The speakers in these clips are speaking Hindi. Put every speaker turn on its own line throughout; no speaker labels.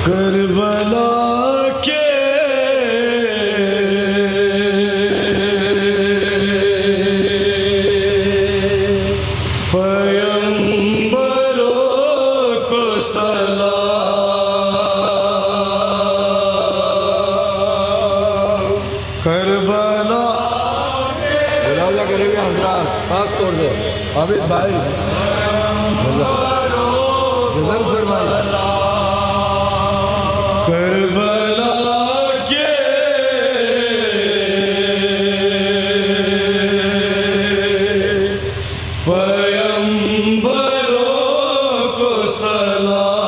करबला के पैगंबरों को सलाम। करबला
मुलाजा करेंगे हजरात, हाथ तोड़ दो आबिद भाई, जज़र फरमाइए।
करबला के पैगंबरों को सलाम।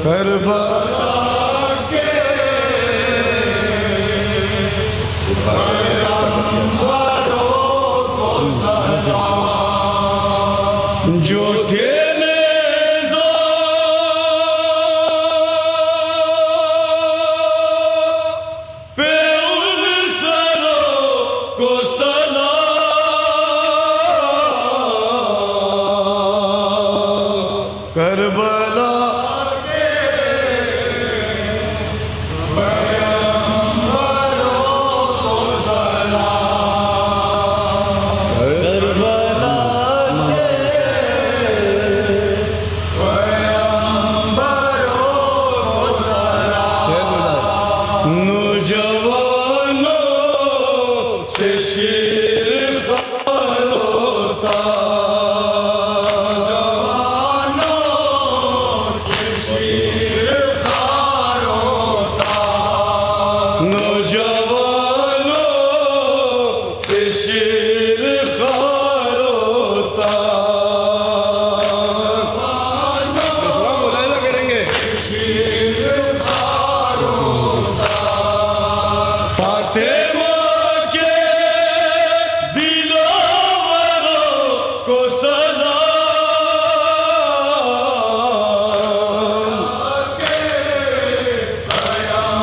करबला के पैगंबरों को सलाम। जो थे को सलाम। करबला के पैगंबरों को सलाम। करबला के पैगंबरों को सलाम। नौजवानों से शेर ख़ार होता, नौजवानों से शेर ख़ार होता, नौजवानों से शेर ख़ार होता।
मुलाजा करेंगे
शेर ख़ार होता। फातिमा के दिलावरों को सलाम।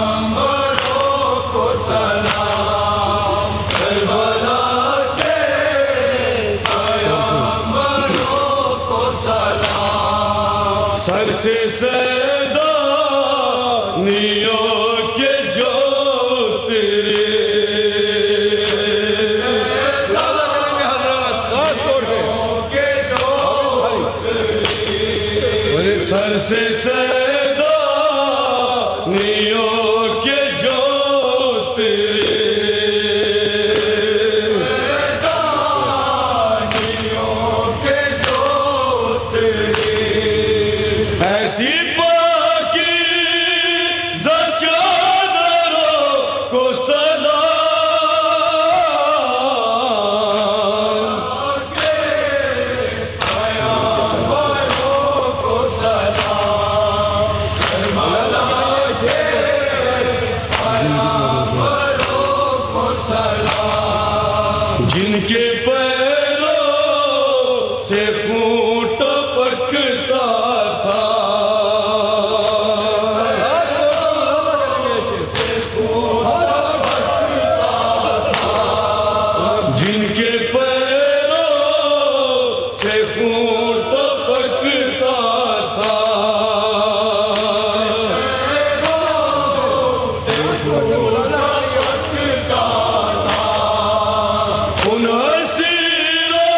पैगंबरों को सलाम। करबला के पैगंबरों को सलाम। सर से सैदानियों के जो तेरे,
मुलाजा करेंगे हजरात, हाथ तोड़ के।
सर से सैदानियों के जो तेरे, सैदानियों के जो तेरे। ऐसी पाकीज़ा चादरों को सलाम। पैगंबरों को सलाम। करबला के पैगंबरों को सलाम। जिनके पैरों से खून टपकता था, जिनके पैरों से खून टपकता था, उन हसीरों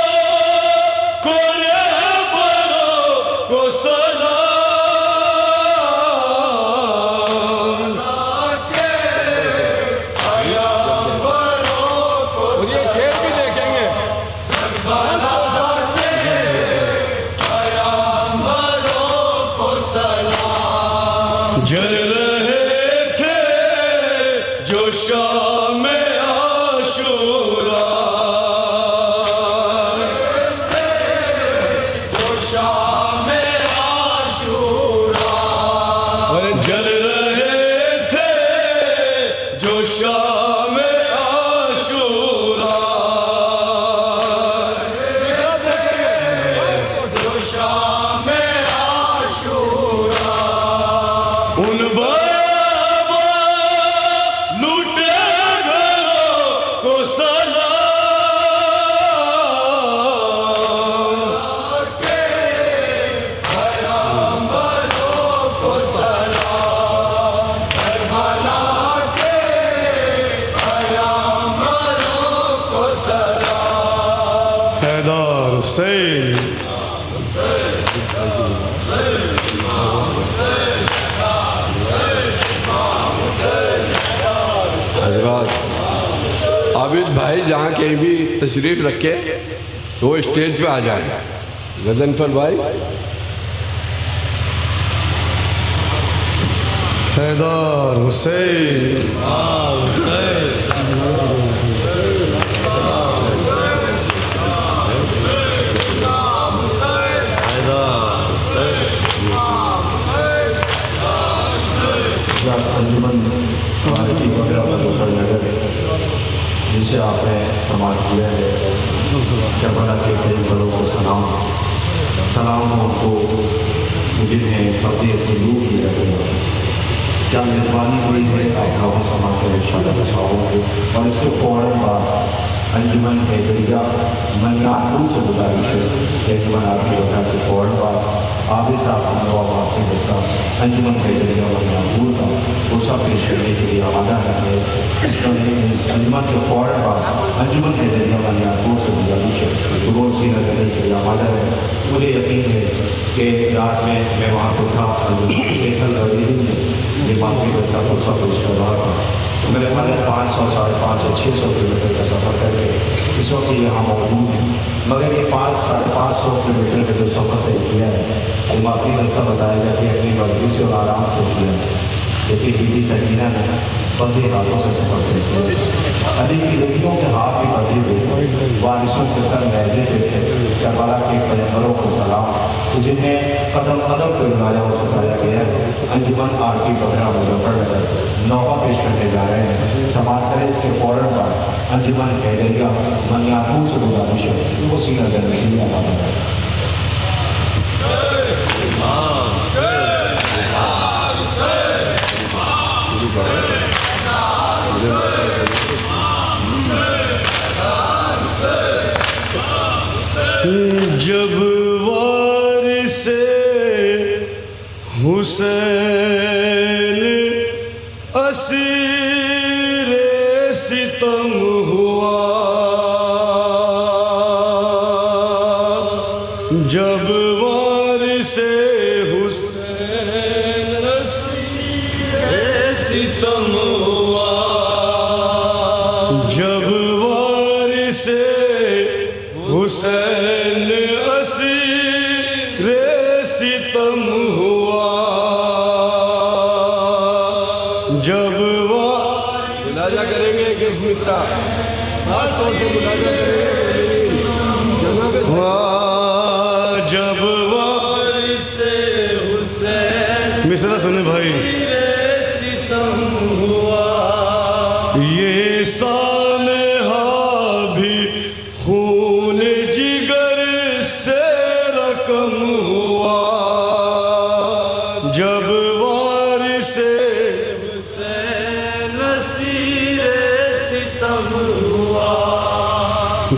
को रहबरों को सलाम। पैगंबरों को
ये खेल भी देखेंगे।
पैगंबरों को सलाम। जल रहे थे जो शाम आशूरा, जो शाम आशूरा। जल रहे थे जो शाम आशूरा, जो शाम आशूरा। उन बाबा लूटे
हजरत आबिद भाई जहाँ कहीं भी तशरीफ़ रखे तो वो स्टेज पे आ जाए। गजनफर भाई,
हैदर हुसैन
अंजुमन भारती नगर जिसे आपने समाज किया है, करबला के कई बलों को सलाम उनको जिन्हें फतेह से दूर किया गया। क्या मेज़बानी हुई है आप लोगों समाज के शादी सवालों को, और इसके फ़ौरन बाद अंजुमन हैदरिया मनियापुर से गुजारिश है कि अंजुमन आपके वक़्त के फ़ौरन बाद आगे साहब नवाब आपके दस्ता अंजुमन हैदरिया मनियापुर का गुस्सा पेश करने के लिए आमादा है। इस अंजुमन के फ़ौरन बाद अंजुमन हैदरिया मनियापुर से गुजारिश है रोज़ सीना करने के लिए आमादा है। मुझे यकीन है कि रात में मैं वहाँ पर था, सेठल रवेली में दिमाग के दस्ता गुस्सा पेश कर रहा था। तो मेरे मन में 500, 550 या 600 किलोमीटर का सफ़र करके इस वक्त यहाँ मौजूद है, मगर ये 500-550 किलोमीटर का जो सफ़र तय किया है दिमागी दस्ता बताएगा कि अपनी मर्जी से और आराम से किया है। लेकिन बीबी सकीना ने बंदे हाथों से सफ़र तय किया। अली की लड़कियों के हाथ भी बंधे हुए, वारिसों के सर लहजे पे थे। करबला के पैगंबरों को सलाम, जिन्हें कदम कदम पर बुलाया और सताया गया है। अंजुमन आरती बगरा मुजफ्फरनगर नौका पेश करने जा रहे हैं। समाज करें इसके फ़ौरन बाद अंजुमन हैदरिया मनियापुर से गुजारिश है वो सीना ज़रूरी आता है।
जब वारिसे हुसैन असीरे सितम हुआ, जब वारिसे हुसैन असीरे सितम हुआ, जब वारिसे हुसैन असीरे सितम हुआ, जब
मुनाजा करेंगे एक मिस्ता खास तौर से मुनाजा करेंगे
जब वारिसे हुसैन मिसरा सुने भाई सितम हुआ, ये सानहा भी खून जिगर से रकम हुआ, जब वारिसे हुसैन असीरे सितम हुआ,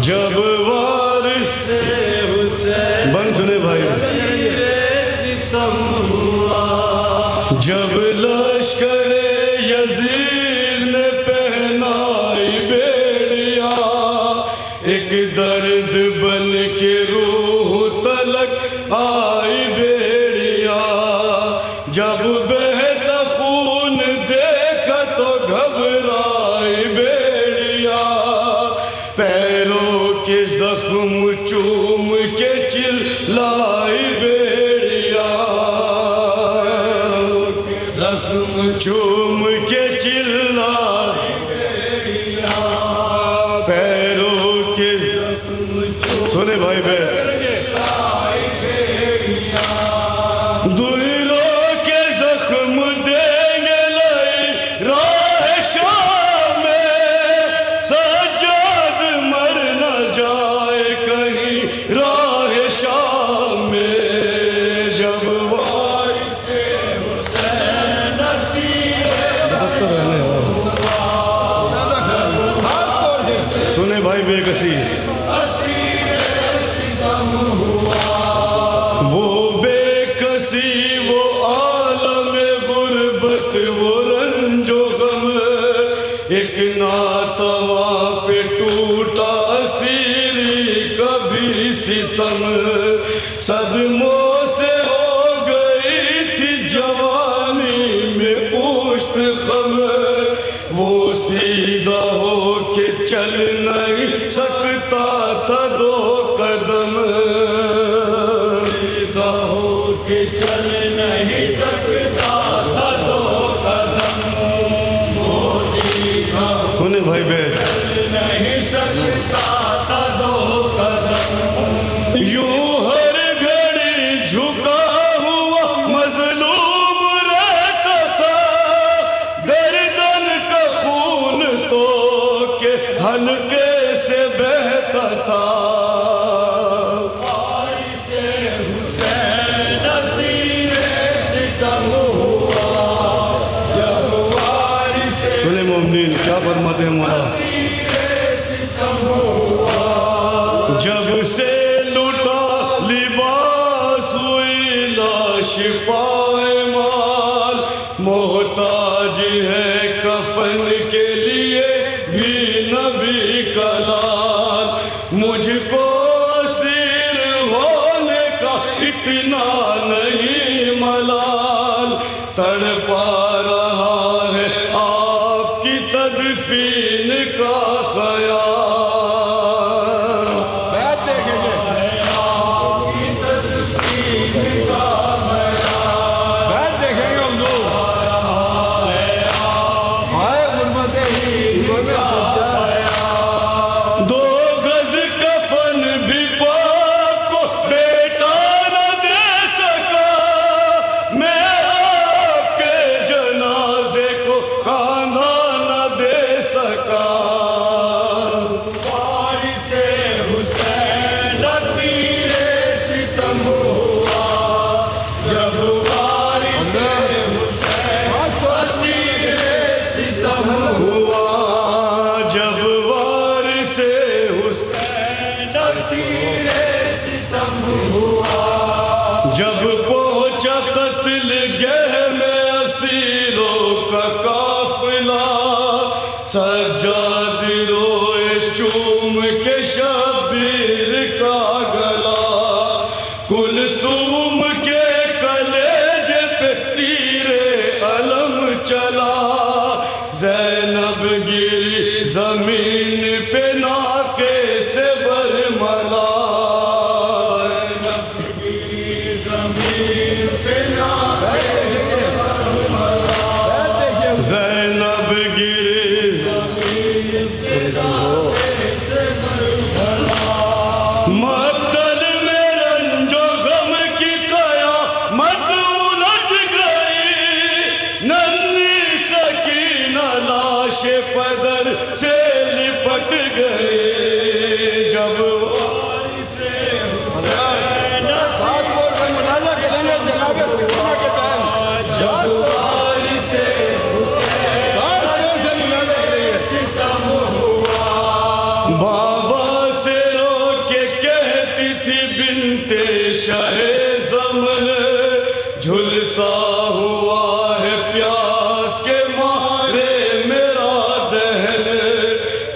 जब वारिसे हुसैन बन सुने भाई सितम हुआ, जब लश्कर यजीद ने पहनाई बेड़िया, एक दर्द बन के रूह तलक आई बेड़िया, जब बहता खून देखा तो घबराई बेड़िया, पैरों के जख्म चूम के चिल्लाई बेड़िया, जख्म चूम के चिल्लाई बेड़िया, पैरों के जख्म सुने भाई बे दुहिरों के जख्म देंगे लाई राह शाम में, सज्जाद मर न जाए कहीं राह शाम में, जब वारिसे हुसैन सुने भाई बेकसी वो बेकसी वो आलम गुर्बत वो रंजो गम, एक नातवा पे टूटा असीरी कभी सितम, सदमों के चल नहीं सकता था दो कदम, सुने भाई बे, नहीं सकता था दो कदम, यूं हर घड़ी झुका हुआ मजलूम रहता था, गर्दन का खून तो के हल्के से बहता था। सुने मोमिनीन क्या फरमाते हैं मौला, जब से लुटा लिबास हुई लाश पाए माल, मोहताज है कफन के लिए भी नबी का लाल, मुझको असीर होने का इतना नहीं मलाल, तड़पा रहा है आपकी तदफीन का ख्याल।
बैठ देखेंगे, बैठ देखेंगे हम लोग। हाय गुरबते ही
दो गज कफन भी बाप को बेटा न दे सका, मैं आपके जनाजे को कांधा न दे सका। वारिसे हुसैन नसीरे सितम हुआ, जब वारिसे हुसैन नसीरे सितम हुआ, जब वारिसे हुसैन नसीरे सितम हुआ, जब पहुंचा कत्ल गह में असीरों का काफिला, सज्जाद रोए चूम के शबीर का गला, कुलसूम के कलेजे पे तीरे अलम चला, ज़ैनब गिरी जमीन पे नाके से बरमला, ज़ैनब गिरी मत्तल में रंजो गम की कयामत उलट गई, नन्ही सकीना लाश पदर से लिपट गई, जब वारिसे हुसैन
साथ बोल कर मुनाजा करेंगे जनाब सुकूना के टाइम।
जब वारिसे बाबा से रो के कहती थी बिनते शाहे ज़मन, झुलसा हुआ है प्यास के मारे मेरा दहन,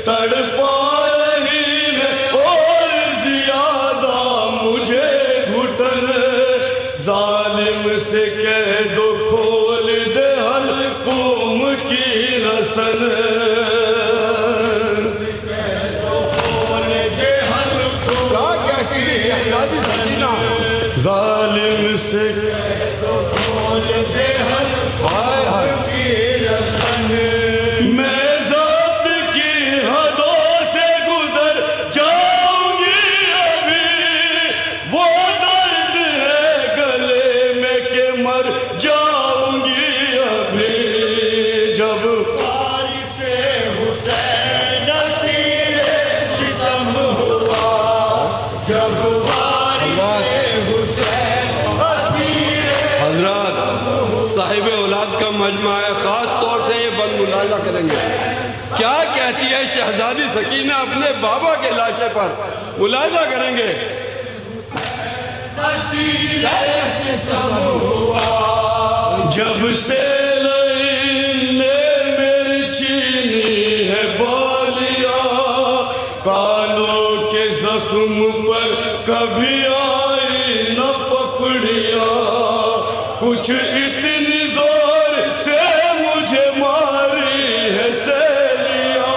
तड़पा रही है और ज्यादा मुझे घुटन, जालिम से कह दो खोल दे हलकुम की रसन, जालिम से मैं ज़ब्त की हदों से गुजर जाऊंगी अभी, वो दर्द है गले में के मर जाऊंगी अभी, जब वारिसे हुसैन नसीरे सितम हुआ, जब
साहिब औलाद का मजमा है, ख़ास तौर से ये बंद मुलाजा करेंगे। क्या कहती है शहजादी सकीना अपने बाबा के लाशे पर, मुलाजा करेंगे।
जब से ने मेरी छीनी है बालिया, कानों के जख्म पर कभी आई न पपड़िया, कुछ इतनी जोर से मुझे मारी है सैलिया,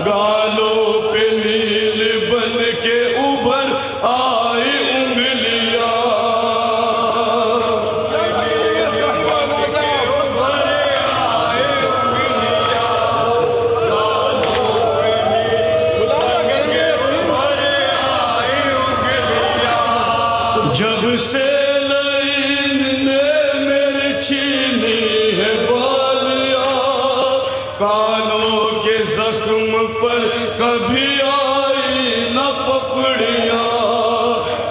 गालों पे नील बन के उभर आई उंगलियां, पर कभी आई न पपड़िया,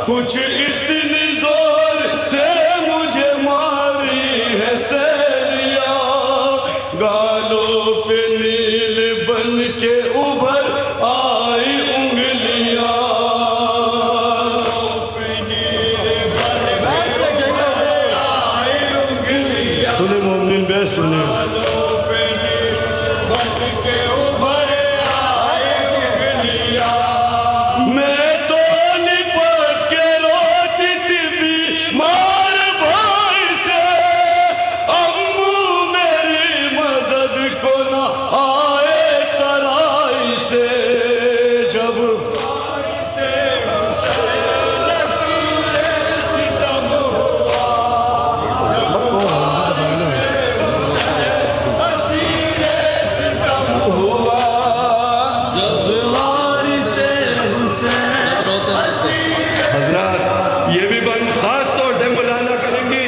कुछ इतनी जोर से मुझे मारी है सैलिया, गालों पे नील बन के उभर आई उंगलियां, सुने मोमिन बे सुने, मैं तो लिपट के रोती थी बीमार भाई से, अम्मू मेरी मदद को न आए तराई से, जब
हजरात ये भी बंद खास तौर से मुलाजा करेंगी,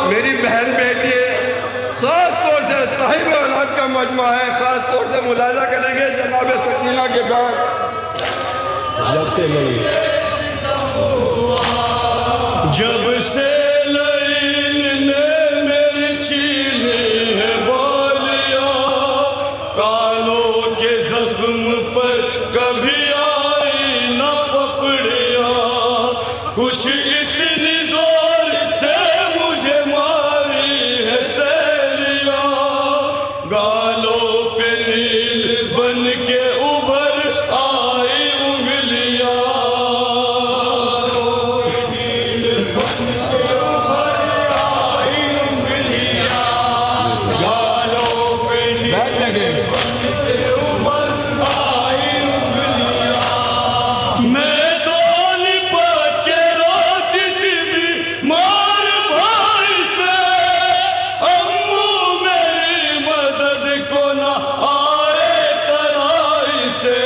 मेरी बहन बेटी है, खास तौर से साहिब औलाद का मजमा है, खास तौर से मुलाजा करेंगे जनाब सकीना के बाद लगते नहीं।
जब से लईन ने मेरी छीनी है बालिया, कानों के जख्म पर कभी आई न पपड़िया, कुछ इतनी जोर से मुझे मारी है सैलिया, गालों पे नील बन के उभर आई उंगलियां, मैं तो लिपट के रोती थी बीमार भाई से, अम्मू मेरी मदद को न आए तराई से,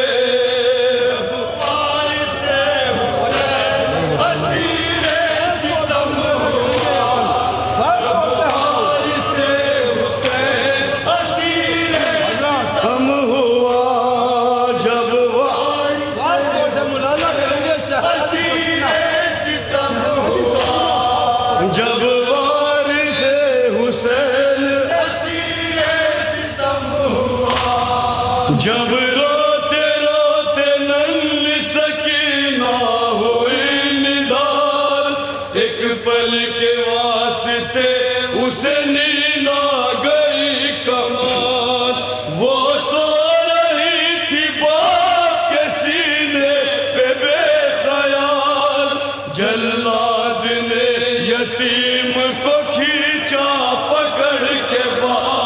हम हुआ जब जब वारिस हुसैन जब रोते रोते नन्ही सकीना हुई निदार, एक पल के वास्ते उसे नींद आ गई कमाल, वो सो रही थी बाप के सीने पे बेख्याल, जल्लाद ने यतीम को खींचा पकड़ के बाल,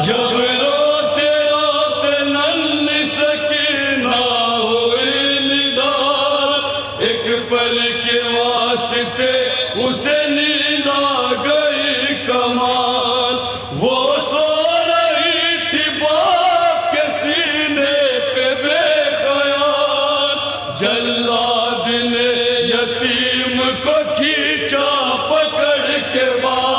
जब रोते रोते नन्ही सकीना हुई निदार, एक पल के वास्ते उसे नींद आ गई कमाल, वो सो रही थी बाप के सीने पे बेख्याल, जल्लाद ने यतीम को खींचा पकड़ के बाल,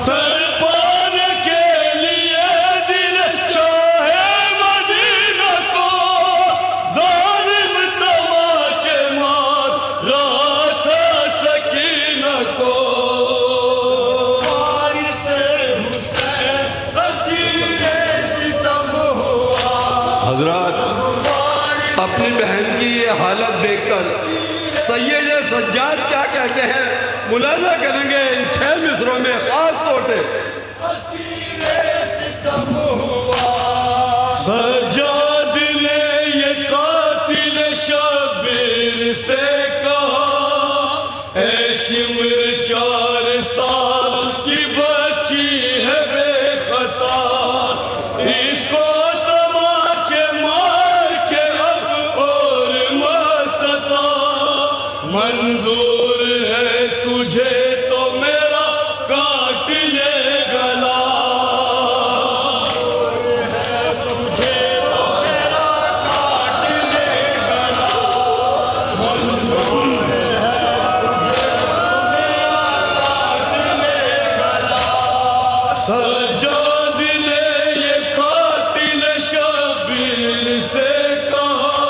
तड़पाने के लिए दिल चाहे मदीना को, जालिम तमाचे मार रहा था सकीना को,
हजरात अपनी बहन की ये हालत देखकर सैयद सज्जाद क्या कहते हैं, मुलाजा करेंगे इन 6 मिसरों में खास तौर से।
सज्जाद ने ये कातिल शबीर से कहा, ऐ शिमर 4 साल की बच्ची है बेखता, इसको तमाचे मार के अब और सजाद ने ये कातिल शबीर से कहा,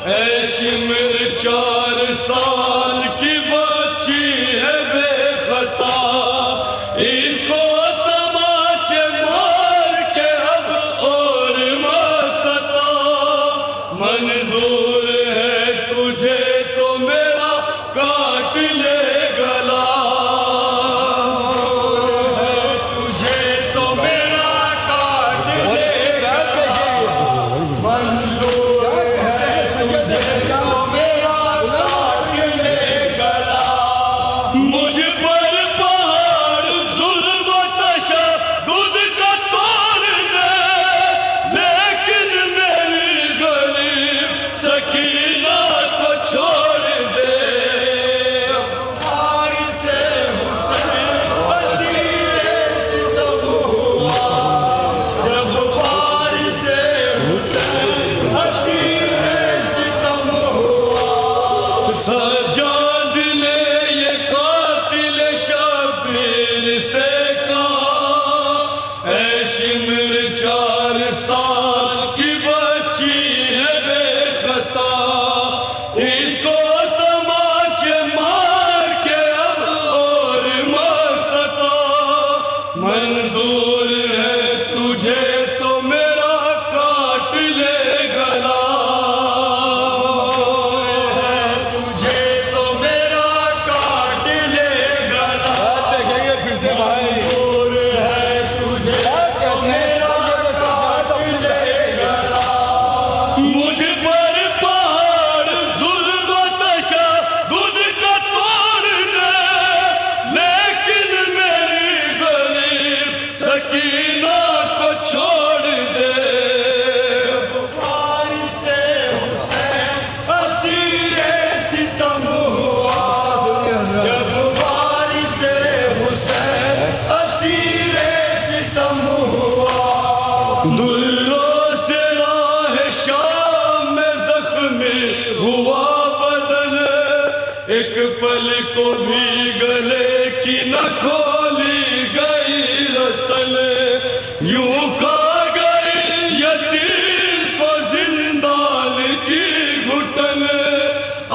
ऐ शिमर 4 साल की बच्ची है बेखता, इसको तमाचे मार के अब और मसता, मंजूर है तुझे तो मेरा काट ले गला, तुझे तो मेरा काट ले गला, मंजूर है तुझे तो मेरा काट ले गला, मुझ पर पहाड़ जुल्म तशद्दुद का तोड़ दे, लेकिन मेरी गरीब सकीना को छोड़ दे, वारिसे हुसैन असीरे सितम हुआ, जब वारिसे हुसैन असीरे सितम हुआ, सजाद ने ये कातिल शबीर से कहा, ऐ शिमर 4 साल की बच्ची है बेखता, इसको तमाचे मार के अब और मसता, मंजूर है तुझे तो मेरा काट ले गला, तुझे तो मेरा काट ले गला,
देखेंगे फिर से भाई।
मंजूर है तुझे तो मेरा काट ले गला, मुझ पर पहाड़ जुल्म तशद्दुद का तोड़ दे, लेकिन मेरी गरीब सकीना को छोड़ दे, वारिसे हुसैन असीरे सितम हुआ, जब वारिसे हुसैन असीरे सितम हुआ, दुर्रों से राह शाम में जख्मी हुआ बदन, एक पल को भी गले की न खोली गई रसल, यूं खा गई यतीम को जिंदान की घुटन,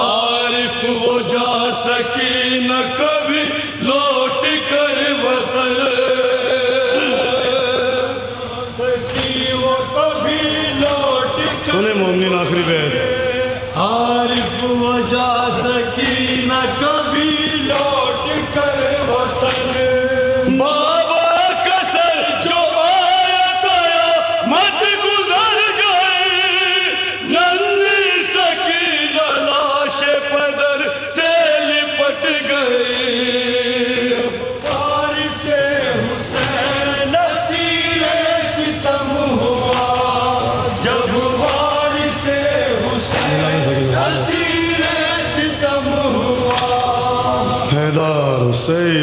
आरिफ वो जा सकी न कभी लौट कर वतन, सकी वो कभी लौट कर,
सुने मोमिन आखिरी बैत,
आरिफ वो जा सकी न कभी लौट कर वतन, बाबा कसर जो आया गया मत गुजर गई, नन्ही सकी लाश पदर से लिपट गई, वारिसे हुसैन असीरे सितम हुआ, जब वारिसे हुसैन असीरे सितम हुआ,
हैदर हुसैन।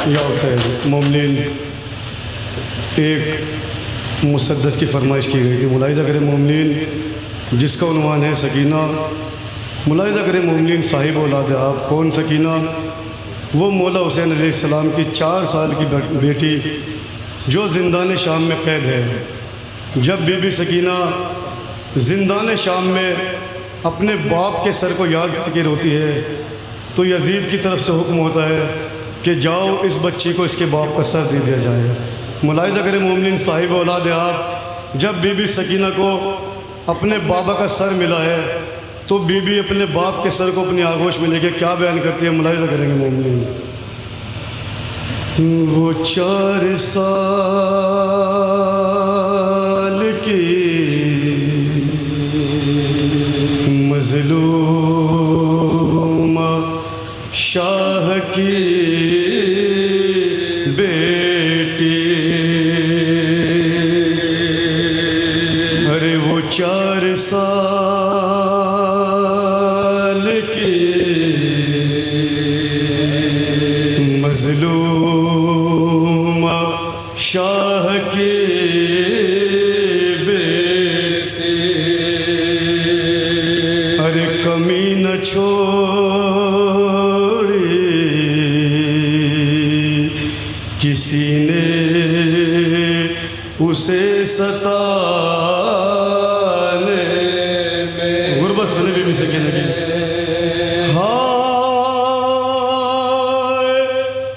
या हुसैन मोमिन, एक मुसद्दस की फरमाइश की गई थी, मुलाहिज़ा करें मोमिन जिसका उन्वान है सकीना, मुलाहिज़ा करें मोमिन साहिब औलाद आप कौन सकीना, वो मौला हुसैन अलैहिस्सलाम की 4 साल की बेटी जो ज़िंदान शाम में कैद है। जब बीबी सकीना ज़िंदान शाम में अपने बाप के सर को याद करके रोती है तो यजीद की तरफ से हुक्म होता है कि जाओ इस बच्ची को इसके बाप का सर दे दिया जाए। मुलाहिज़ा करें मोमिन साहिब औलाद आप जब बीबी सकीना को अपने बाबा का सर मिला है तो बीबी अपने बाप के सर को अपनी आगोश में लेके क्या बयान करती है, मुलाहिज़ा करेंगे मोमिनीन। वो 4 साल की मज़लूमा शाह की बेटी, अरे वो 4 साल की मज़लूमा शाह की बेटी, अरे कमी न छोड़ी किसी ने उसे सताने में। गुरबत सुने बीबी सकीना की। हाय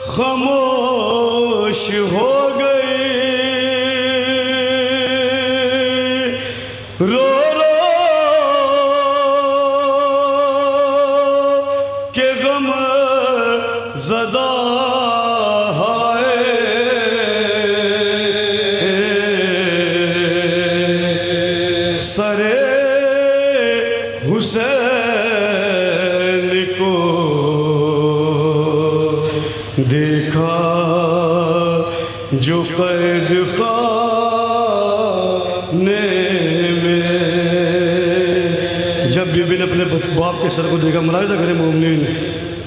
खामोश हो गई रो रो के गम ज़दा सरे हुसैन को देखा जो कैद खाने में। जब बीबी ने अपने बाप के सर को देखा, मुलाहिज़ा करें मोमिनीन,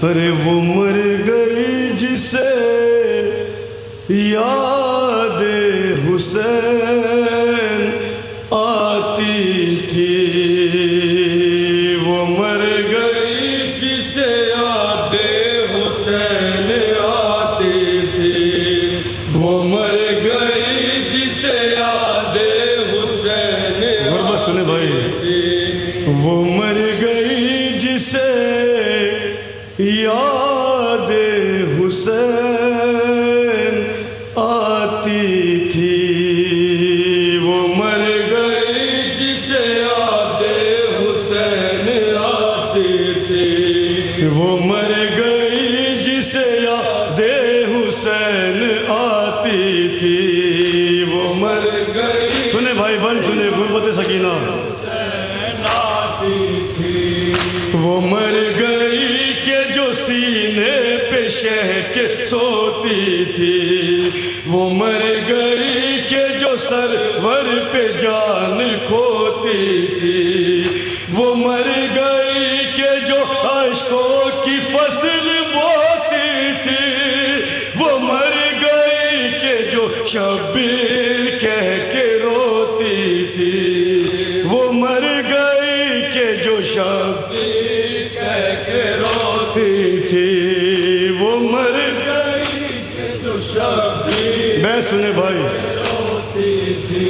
अरे वो मर गई जिसे याद हुसैन आती थी, वो मर गई जिसे याद हुसैन आती थी, वो मर गई जिसे याद हुसैन। गुरबत सुने भाई, वो मर गई जिसे याद हुसैन आती थी, वो मर गई जिसे याद हुसैन आती थी, वो मर गई जिसे याद हुसैन आती थी, वो मर गई। सुने भाई बन सुने, गुरबत सकीना। वो मर गई के जो सीने पे शह के सोती थी, वो मर गई के जो सरवर पे जान खोती थी, वो मर गई के जो अश्कों की फसल बोती थी, वो मर गई के जो शब्बीर कह के रोती थी, वो मर गई के जो शब्बीर कह के रोती थी, वो मर गई के जो शब्बीर। मैं सुने भाई, रोती थी।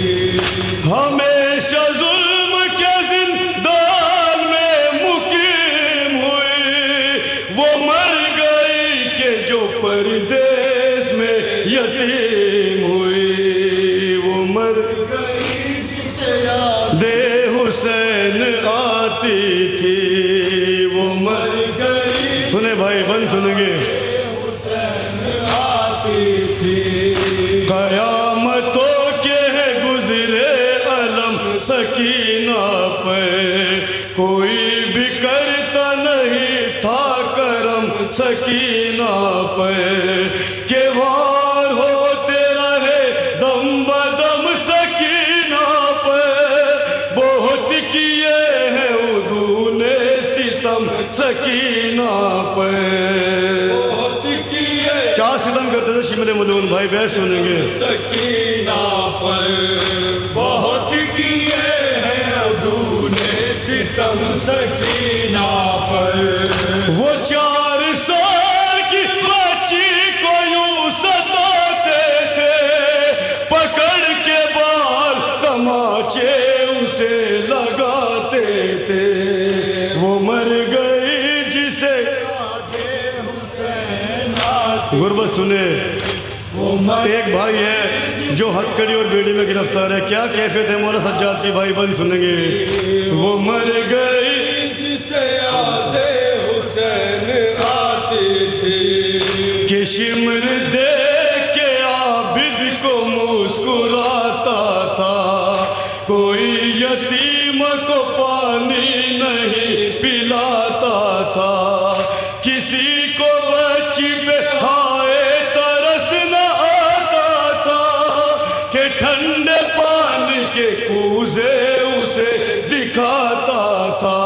हमेशा जुल्म के जिंदान में मुकीम हुई, वो मर गई के जो परदेस में यतीम हुई, वो मर गई जिसे याद हुसैन आती थी, वो मर गई। सुने भाई बन सुनेंगे, हुसैन आती थी। कयामतों के गुजरे अलम सकीना पे, कोई भी करता नहीं था करम सकीना पे, के वार होते रहे दम बदम सकीना पे, बहुत किए हैं उदू ने सितम सकीना पे, बहुत किए। क्या सितम करते थे शिमले मदून भाई, बैठ सुनेंगे। सकीना पर बहुत किए हैं उदू ने सितम सकीना पर, वो 4 साल की बच्ची को यूं सताते थे, पकड़ के बाल तमाचे उसे लगाते थे, वो मर गई जिसे गुरबत सुने। एक भाई है जो हथकड़ी और बेड़ी में गिरफ्तार है। क्या कैफियत है मौला सज्जाद की भाई बन सुनेंगे। वो मर गई
जिसे यादे हुसैन आती थी,
कि शिमर दे के आबिद को मुस्कुराता था, कोई यतीम को पानी नहीं पिलाता था, किसी को बच्ची पे हाय तरस न आता था, कि ठंडे पानी के कूजे उसे दिखाता था।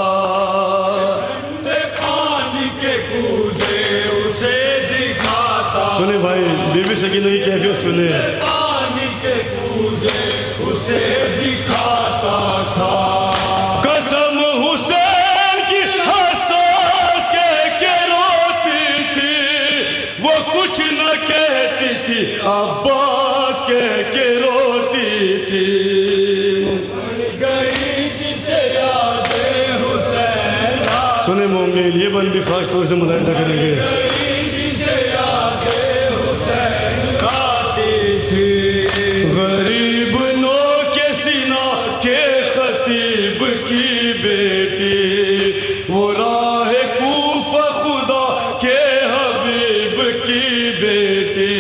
ठंडे पानी के कूजे उसे दिखाता,
सुने भाई बीबी सकीना की कैफियत सुने।
पानी के कूजे उसे दिखाता था।
कसम हुसैन की हसास के रोती थी, वो कुछ न कहती थी अब्बास के रोती थी।
गई जिसे यादे हुसैन
सुने मोमिन ये बंद भी खास तौर से मुलाहिजा करेंगे।
जिसे यादे हुसैन आती थी।
गरीब नो के सीना के खतीब की बेटी, वो राह कूफा खुदा के हबीब की बेटी,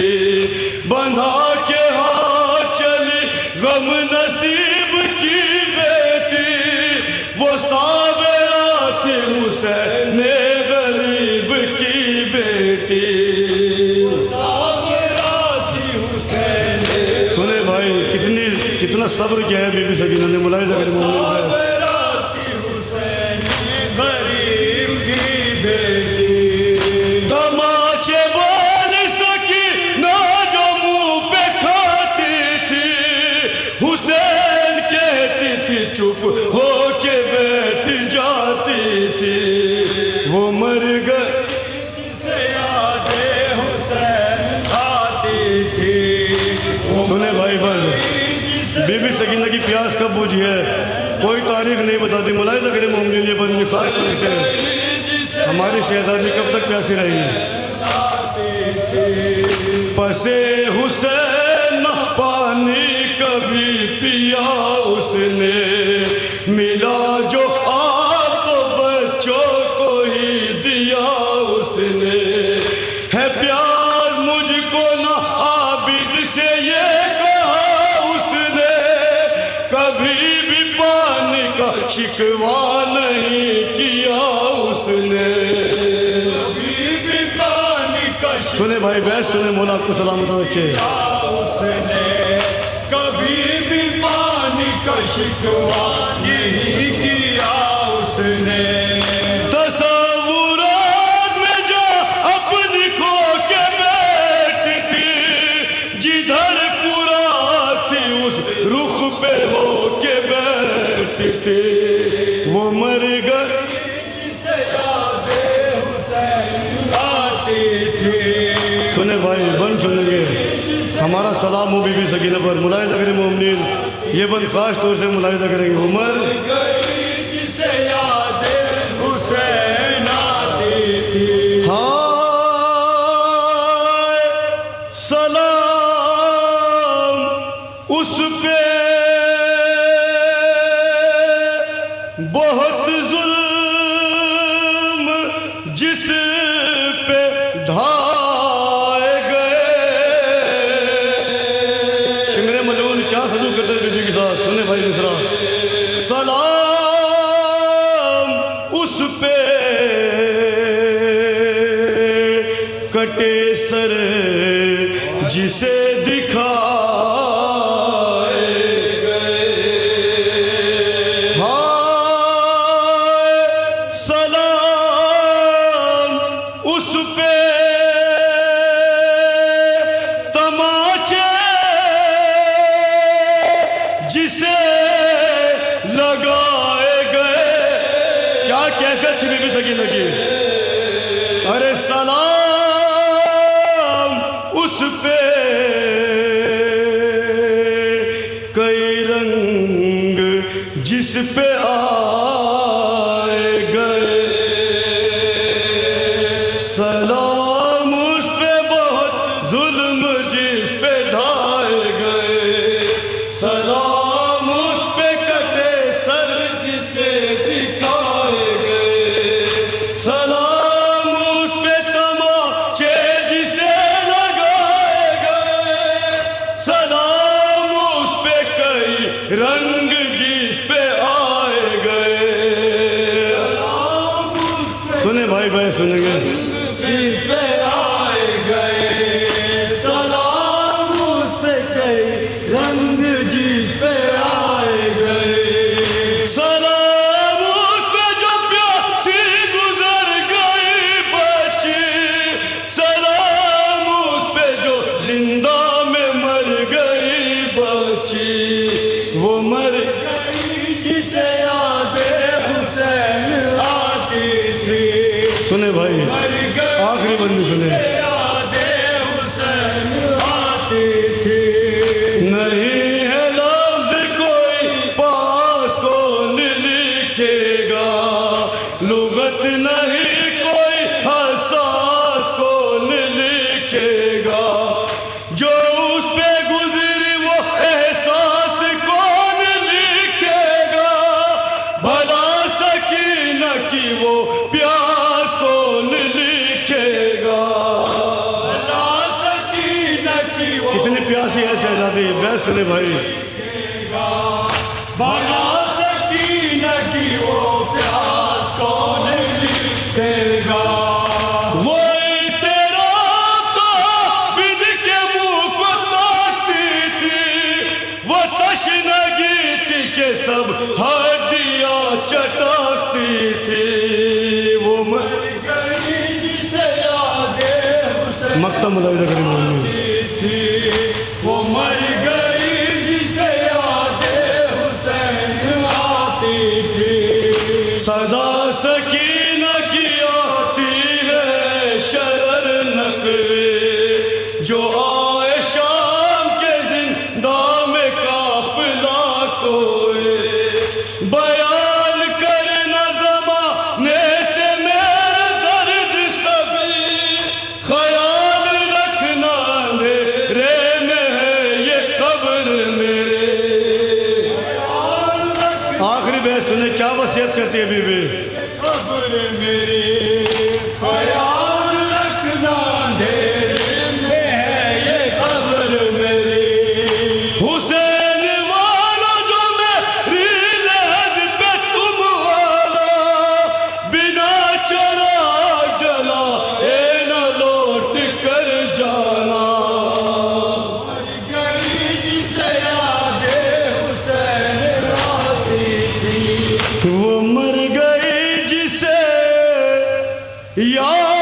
बंधा के हाथ चली गम नसीब की बेटी, वो साबरा थी हुसैन गरीब की बेटी। सुने भाई कितना सब्र किया है बीबी सकीना ने मुलाहिजा करें मोमिन भाई।
गरीब की बेटी
तमाचे बोल सकी ना जो मुंह पे खाती थी, हुसैन कहती थी चुप हो के बैठ जाती थी। वो मर गए
जिसे यादे हुसैन आती थी।
सुने भाई बस बीबी सकीना की प्यास कब बुझी है कोई तारीख नहीं बताती। मुलाहिजा करें मोमिन ये बंदी खास तौर से हमारी शहजादी कब तक प्यासी रहेगी। पसे हुसैन पानी कभी पिया उसने, मिला जो आप तो बच्चों को ही दिया उसने, है प्यार मुझको ना आबिद से ये कहा उसने, कभी भी पानी का शिकवा नहीं किया उसने।
बीबी पानी का
सुने भाई बैठ सुने मौला आपको सलामत रखे।
उसने कभी भी पानी का शिकवा नहीं किया उसने।
तसव्वुरात में जो अपनी खो के बैठती, जिधर फुरात थी उस रुख पे हो के बैठती, वो मर गए
आती थी।
सुने भाई बन सुनेंगे हमारा सलाम हो बीबी सकीना पर। मुलाहिजा करें मोमिन ये बंद खास तौर से मुलाहिजा करेंगे। उमर
गई जिसे यादे हुसैन आती थी।
हाय सलाम उस पे बहुत जुल्म जिस पे ढाए गए। शिमरे मलून क्या सलूक करते बीबी के साथ। सुने भाई मिश्रा सलाम उस पे कटे सर जिसे दिखाए गए। हाय सलाम उस पे तमाचे जिसे लगाए गए। क्या कैफियत थी बीबी सकीना की। अरे सलाम उस पे कई रंग जिस पे आए गए। सलाम उस पे बहुत जुल्म जिस पे ढाए गए। बहस सुनेंगे।
जिस पे आए गए सलाम उस पे कई रंग जिस पे आए गए
सलाम उस पे जो प्यासी गुजर गई बची, सलाम उस पे जो जिंदा में मर गई बची, वो मर
गई जिसे यादे हुसैन आती थी।
सुने भाई,
मर गई
आखिरी बंदी सुने।
यादे हुसैन आती थी।
नहीं है लफ्ज कोई पास कौन लिखेगा, लुगत नहीं कोई हसास कौन लिखेगा, जो उस पे गुजरी वो एहसास कौन लिखेगा, भला सकीना की वो प्यास कौन लिखेगा।
भला सकीना की वो
कितनी प्यासी है शहजादी, बहस सुने भाई।
भला सकीना की वो प्यास कौन लिखेगा।
वही तेरा तो बिद के मुंह को ताकती थी, वो तशनगी थी के सब हड्डियां चटाकती थी, वो
गई जिसे यादे हुसैन
मक्ता मुलाहिजा करीम मोमिनीन।
थी। वो मर गई जिसे यादे हुसैन आती थी।
सदा सकीना की आती है शरर नकवे, जो आए शाम के जिंदा में काफिला कोई, बयान करना ज़माने से मेरा दर्द सभी, ख्याल रखना अंधेरे में है ये कब्र मेरे। आखिरी बहस सुने, क्या वसीयत करती है बीबी।
कब्र मेरी ख्याल रखना अंधेरे में है ये कब्र मेरी।
हुसैन वाला जो मेरी लहद पे तुम वाला, बिना चराग जला ए न लौट कर जाना।
गई जिसे यादे हुसैन आती थी।
वो मर गई जिसे याद